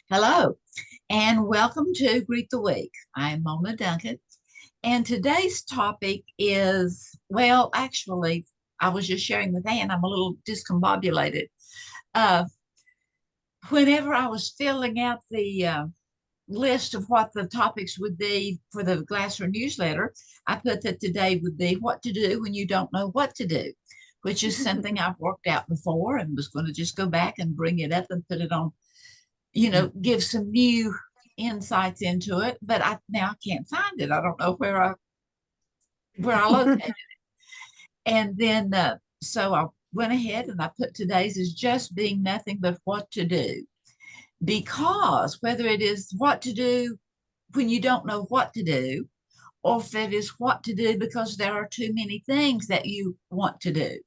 Hello, and welcome to Greet the Week. I'm Mona Duncan, and today's topic is actually, I was just sharing with Ann, I'm a little discombobulated. Uh, Whenever I was filling out the list of what the topics would be for the Glasser newsletter, I put that today would be what to do when you don't know what to do, which is something I've worked out before and was going to just go back and bring it up and put it on, give some new insights into it. But I now can't find it. I don't know where I located it. And then so I went ahead and I put today's as just being nothing but what to do. Because whether it is what to do when you don't know what to do, or if it is what to do because there are too many things that you want to do.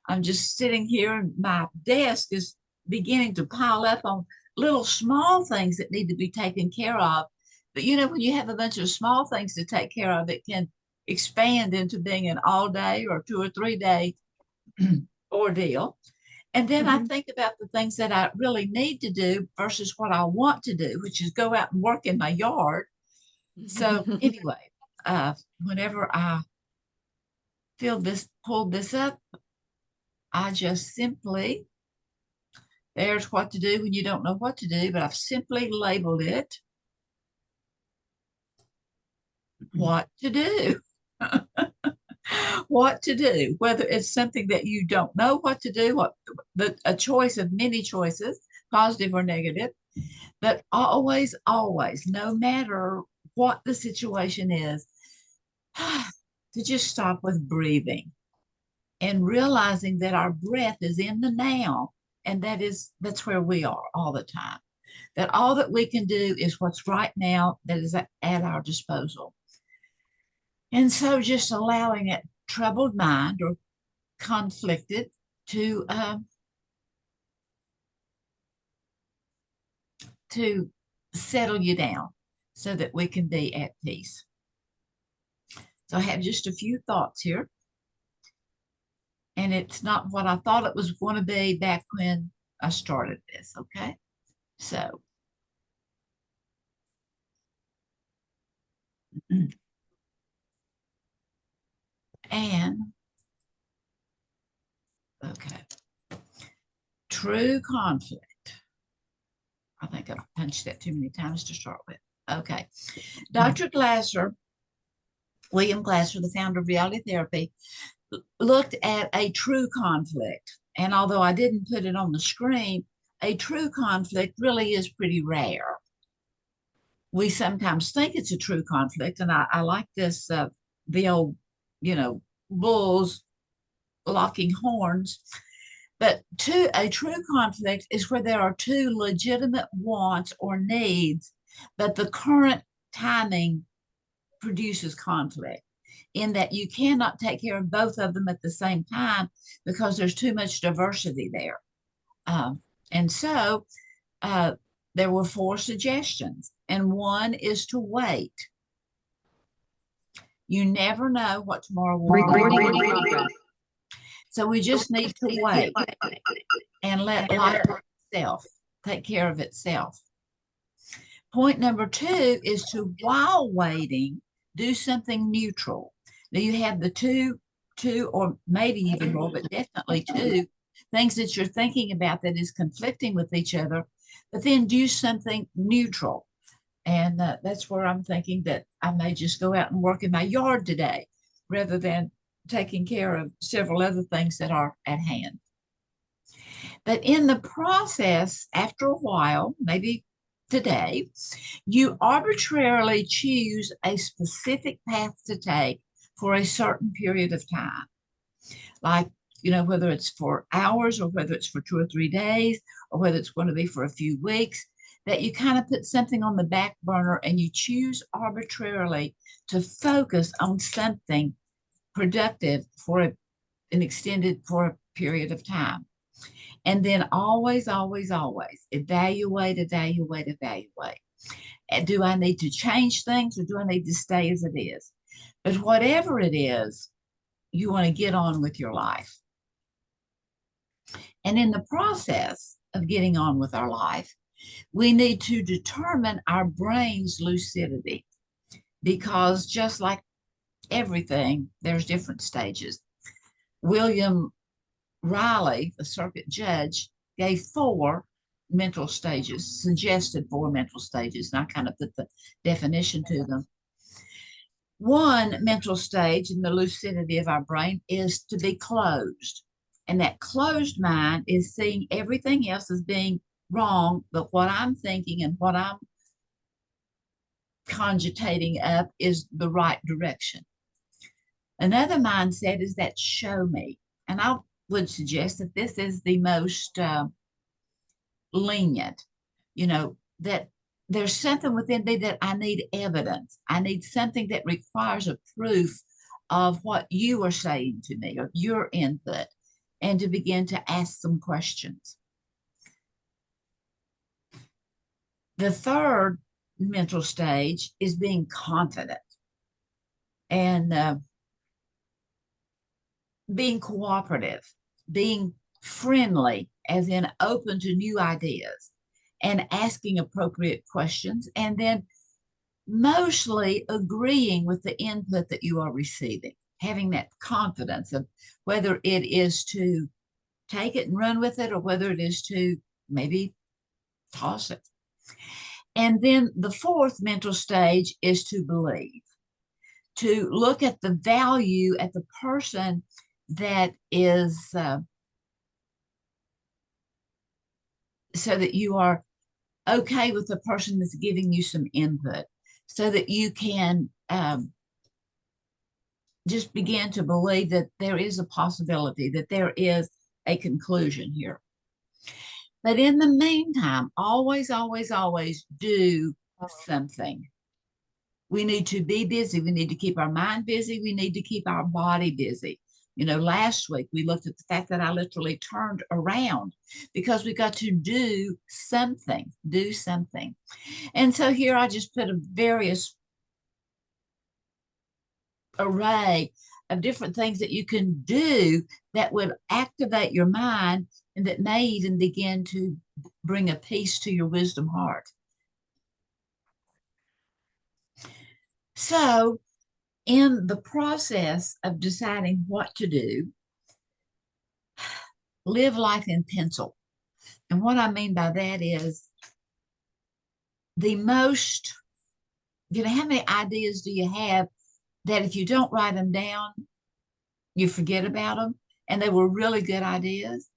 I'm just sitting here and my desk is beginning to pile up on little small things that need to be taken care of. But when you have a bunch of small things to take care of, it can expand into being an all day or 2 or 3 day ordeal. And then I think about the things that I really need to do versus what I want to do, which is go out and work in my yard. So anyway, whenever I pulled this up, I just simply, there's what to do when you don't know what to do, but I've simply labeled it what to do. What to do, whether it's something that you don't know what to do, a choice of many choices, positive or negative, but always, always, no matter what the situation is, to just stop with breathing and realizing that our breath is in the now, and that's where we are all the time. That all that we can do is what's right now that is at our disposal. And so just allowing a troubled mind or conflicted to settle you down so that we can be at peace. So I have just a few thoughts here. And it's not what I thought it was going to be back when I started this. Okay. So, and okay, true conflict. I think I've punched that too many times to start with. Okay. Dr. Glasser, William Glasser, the founder of reality therapy, looked at a true conflict. And although I didn't put it on the screen, a true conflict really is pretty rare. We sometimes think it's a true conflict. And I like this, the old, bulls locking horns. But a true conflict is where there are two legitimate wants or needs, but the current timing produces conflict in that you cannot take care of both of them at the same time because there's too much diversity there. And so uh, there were 4 suggestions, and one is to wait. You never know what tomorrow will bring. So we just need to wait and let life itself take care of itself. Point number 2 is to, while waiting, do something neutral. Now you have the two, or maybe even more, but definitely 2 things that you're thinking about that is conflicting with each other, but then do something neutral. And that's where I'm thinking that I may just go out and work in my yard today rather than taking care of several other things that are at hand. But in the process, after a while, maybe today, you arbitrarily choose a specific path to take for a certain period of time. Like, whether it's for hours or whether it's for 2 or 3 days or whether it's going to be for a few weeks, that you kind of put something on the back burner and you choose arbitrarily to focus on something productive for a period of time. And then always, always, always evaluate, evaluate, evaluate. And do I need to change things or do I need to stay as it is? But whatever it is, you want to get on with your life. And in the process of getting on with our life, We need to determine our brain's lucidity because just like everything, there's different stages. William Riley, the circuit judge, gave four mental stages, suggested four mental stages, and I kind of put the definition to them. One mental stage in the lucidity of our brain is to be closed. And that closed mind is seeing everything else as being wrong, but what I'm thinking and what I'm cogitating up is the right direction. Another mindset is that show me. And I would suggest that this is the most lenient, that there's something within me that I need evidence. I need something that requires a proof of what you are saying to me or your input, and to begin to ask some questions. The third mental stage is being confident and being cooperative, being friendly, as in open to new ideas, and asking appropriate questions, and then mostly agreeing with the input that you are receiving, having that confidence of whether it is to take it and run with it or whether it is to maybe toss it. And then the fourth mental stage is to believe, to look at the value at the person that is so that you are okay with the person that's giving you some input, so that you can just begin to believe that there is a possibility, that there is a conclusion here. But in the meantime, always, always, always do something. We need to be busy. We need to keep our mind busy. We need to keep our body busy. Last week we looked at the fact that I literally turned around because we got to do something. And so here I just put a various array of different things that you can do that would activate your mind and that may even begin to bring a peace to your wisdom heart. So, in the process of deciding what to do, live life in pencil. And what I mean by that is how many ideas do you have that if you don't write them down, you forget about them, and they were really good ideas?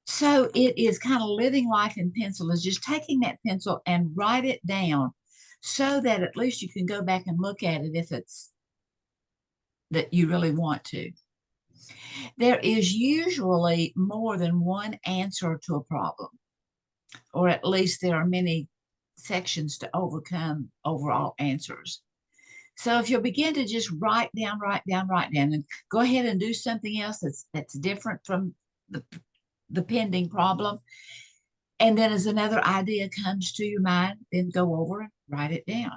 So it is kind of living life in pencil, is just taking that pencil and write it down so that at least you can go back and look at it if it's that you really want to. There is usually more than one answer to a problem, or at least there are many sections to overcome overall answers. So if you'll begin to just write down, and go ahead and do something else that's different from the pending problem. And then as another idea comes to your mind, then go over and write it down.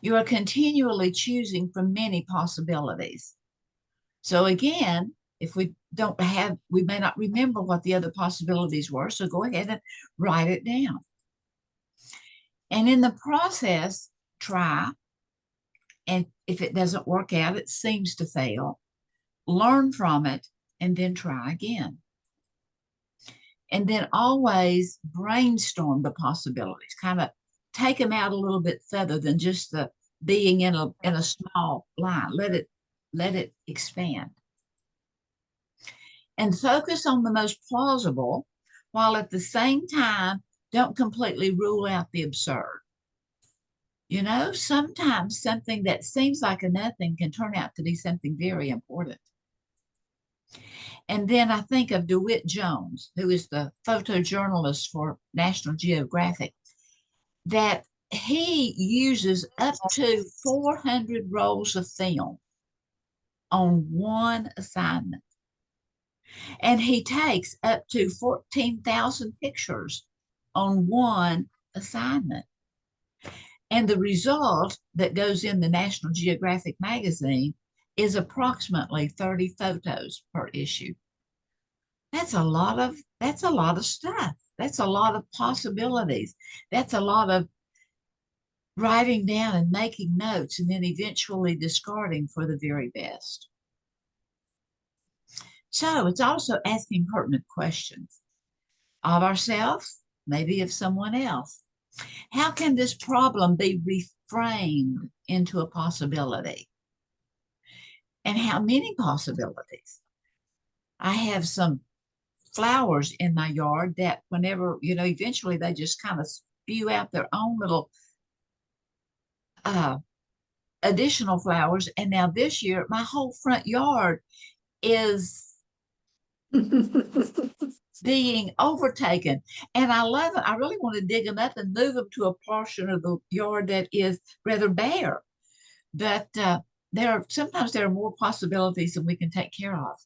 You are continually choosing from many possibilities. So again, if we may not remember what the other possibilities were. So go ahead and write it down. And in the process, try. And if it doesn't work out, it seems to fail, learn from it, and then try again. And then always brainstorm the possibilities, kind of take them out a little bit further than just the being in a small line. Let it expand. And focus on the most plausible, while at the same time, don't completely rule out the absurd. Sometimes something that seems like a nothing can turn out to be something very important. And then I think of DeWitt Jones, who is the photojournalist for National Geographic, that he uses up to 400 rolls of film on one assignment. And he takes up to 14,000 pictures on one assignment. And the result that goes in the National Geographic magazine is approximately 30 photos per issue. that's a lot of stuff. That's a lot of possibilities. That's a lot of writing down and making notes and then eventually discarding for the very best. So it's also asking pertinent questions of ourselves, maybe of someone else. How can this problem be reframed into a possibility? And how many possibilities? I have some flowers in my yard that whenever, eventually they just kind of spew out their own little uh, additional flowers. And now this year, my whole front yard is being overtaken. And I love it. I really want to dig them up and move them to a portion of the yard that is rather bare. But sometimes there are more possibilities than we can take care of.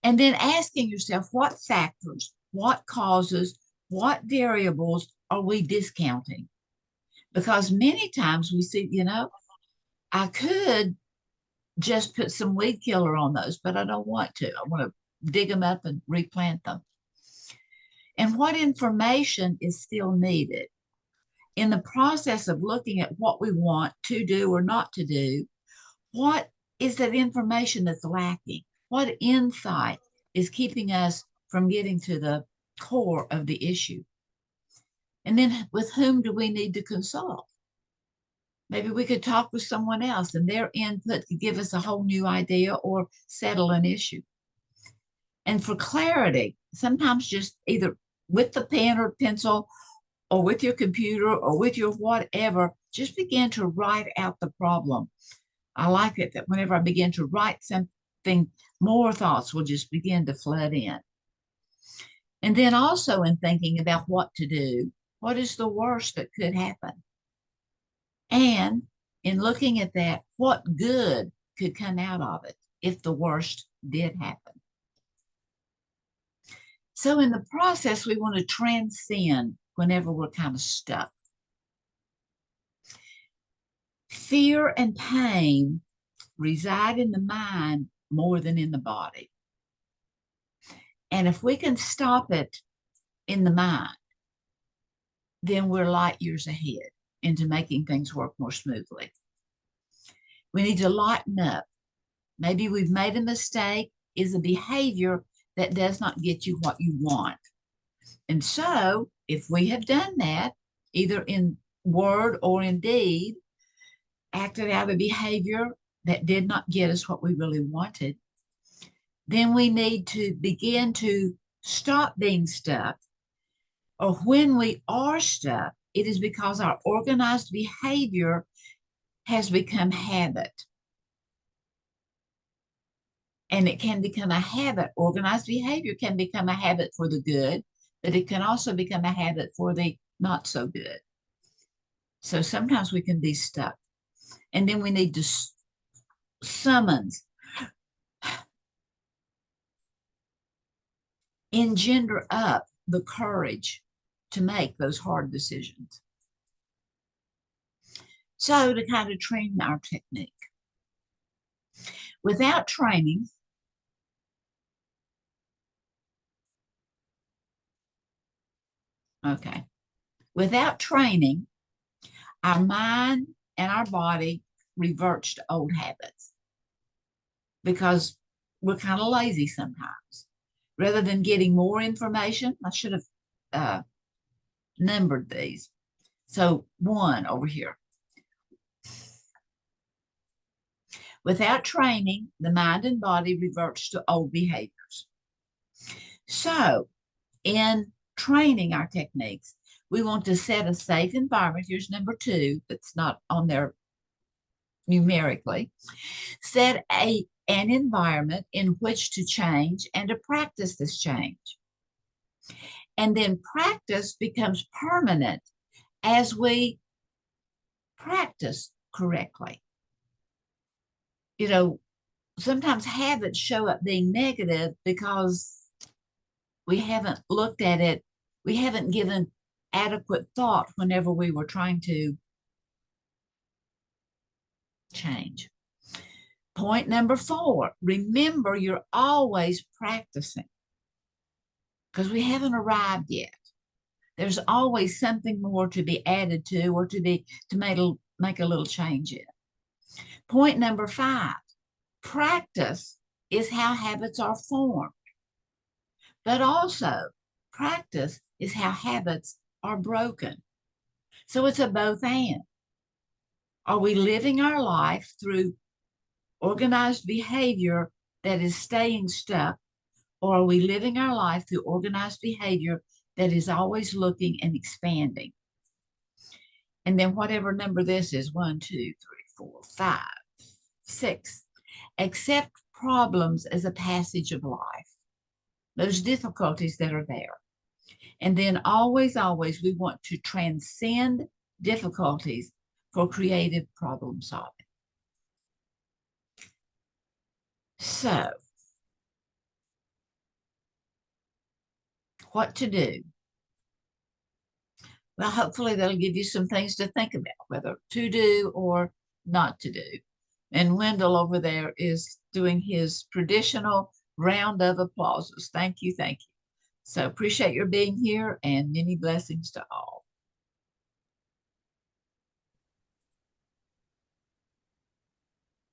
And then asking yourself what factors, what causes, what variables are we discounting? Because many times we see, I could just put some weed killer on those, but I don't want to. I want to dig them up and replant them. And what information is still needed? In the process of looking at what we want to do or not to do, what is that information that's lacking? What insight is keeping us from getting to the core of the issue? And then with whom do we need to consult? Maybe we could talk with someone else and their input could give us a whole new idea or settle an issue. And for clarity, sometimes just either with the pen or pencil or with your computer or with your whatever, just begin to write out the problem. I like it that whenever I begin to write something, more thoughts will just begin to flood in. And then also in thinking about what to do, what is the worst that could happen? And in looking at that, what good could come out of it if the worst did happen? So in the process, we want to transcend whenever we're kind of stuck. Fear and pain reside in the mind more than in the body. And if we can stop it in the mind, then we're light years ahead into making things work more smoothly. We need to lighten up. Maybe we've made a mistake, is a behavior that does not get you what you want. And so if we have done that, either in word or in deed, acted out a behavior that did not get us what we really wanted, then we need to begin to stop being stuck. Or when we are stuck, it is because our organized behavior has become habit. And it can become a habit. Organized behavior can become a habit for the good, but it can also become a habit for the not so good. So sometimes we can be stuck. And then we need to summons, engender up the courage to make those hard decisions. So to kind of train our technique. Without training, okay, without training, our mind and our body reverts to old habits because we're kind of lazy sometimes. Rather than getting more information, I should have numbered these. So 1 over here. Without training, the mind and body reverts to old behaviors. So in training our techniques, we want to set a safe environment. Here's number 2, that's not on there numerically. Set an environment in which to change and to practice this change. And then practice becomes permanent as we practice correctly. Sometimes habits show up being negative because we haven't looked at it. We haven't given adequate thought whenever we were trying to change. Point number 4, remember you're always practicing. because we haven't arrived yet. There's always something more to be added to or to make a little change in. Point number 5, practice is how habits are formed, but also practice is how habits are broken. So it's a both and. Are we living our life through organized behavior that is staying stuck, or are we living our life through organized behavior that is always looking and expanding? And then whatever number this is, 1, 2, 3, 4, 5, 6, accept problems as a passage of life, those difficulties that are there. And then always, we want to transcend difficulties for creative problem solving. So, what to do? Well, hopefully that'll give you some things to think about, whether to do or not to do. And Wendell over there is doing his traditional round of applauses. Thank you, thank you. So appreciate your being here and many blessings to all.